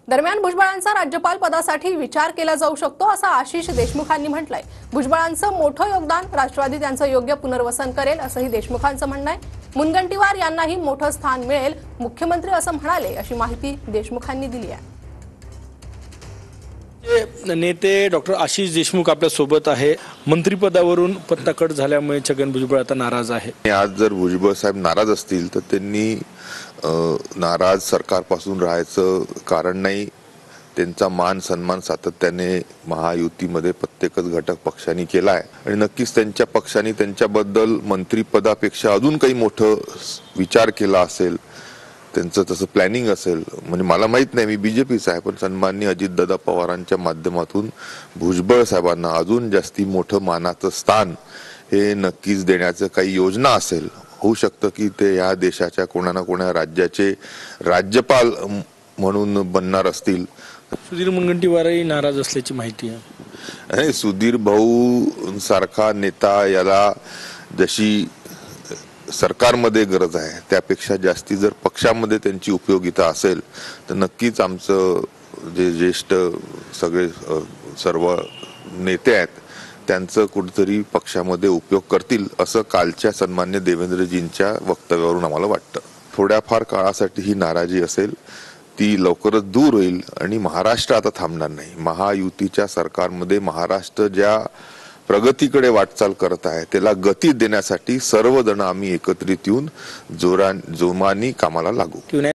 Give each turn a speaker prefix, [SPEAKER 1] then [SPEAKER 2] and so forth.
[SPEAKER 1] दरम्यान भुजबळांचा राज्यपाल पदासाठी विचार केला जाऊ शकतो असं आशिष देशमुखांनी म्हटलंय। भुजबळांचं मोठं योगदान, राष्ट्रवादी त्यांचं योग्य पुनर्वसन करेल असंही देशमुखांचं म्हणणं आहे। मुनगंटीवार यांनाही मोठं स्थान मिळेल, मुख्यमंत्री असं म्हणाले अशी माहिती देशमुखांनी दिली आहे।
[SPEAKER 2] नेते डॉक्टर आशिष देशमुख आपल्या सोबत आहे। मंत्रिपदावरून पत्ता कट झाल्यामुळे छगन भुजबळ आता नाराज आहे।
[SPEAKER 3] आज जर भुजबळ साहेब नाराज असतील तर त्यांनी नाराज सरकारपासून राहायचं कारण नाही। त्यांचा मान सन्मान सातत्याने महायुतीमध्ये प्रत्येकच घटक पक्षांनी केला आहे आणि नक्कीच त्यांच्या पक्षांनी त्यांच्याबद्दल मंत्रिपदापेक्षा अजून काही मोठं विचार केला असेल, त्यांचं तसं प्लॅनिंग असेल। म्हणजे मला माहित नाही, मी बीजेपीचा आहे, पण सन्माननीय अजितदादा पवारांच्या माध्यमातून भुजबळ साहेबांना अजून जास्ती मोठं मानाचं स्थान हे नक्कीच देण्याचं काही योजना असेल। होऊ शकतं की ते या देशाच्या कोणा ना कोणा राज्याचे राज्यपाल म्हणून बनणार असतील।
[SPEAKER 2] सुधीर मुनगंटीवारही नाराज असल्याची माहिती आहे।
[SPEAKER 3] सुधीर भाऊ सारखा नेता याला जशी सरकारमध्ये गरज आहे त्यापेक्षा जास्ती जर पक्षामध्ये त्यांची उपयोगिता असेल तर नक्कीच आमचं जे ज्येष्ठ सगळे सर्व नेते आहेत त्यांचं कुठेतरी पक्षामध्ये उपयोग करतील असं कालच्या सन्मान्य देवेंद्रजींच्या वक्तव्यावरून आम्हाला वाटतं। थोड्याफार काळासाठी ही नाराजी असेल, ती लवकरच दूर होईल आणि महाराष्ट्र आता थांबणार नाही। महायुतीच्या सरकारमध्ये महाराष्ट्र ज्या प्रगतीकडे वाटचाल करत आहे त्याला गती देण्यासाठी सर्वजण आम्ही एकत्रित येऊन जोमाने कामाला लागू।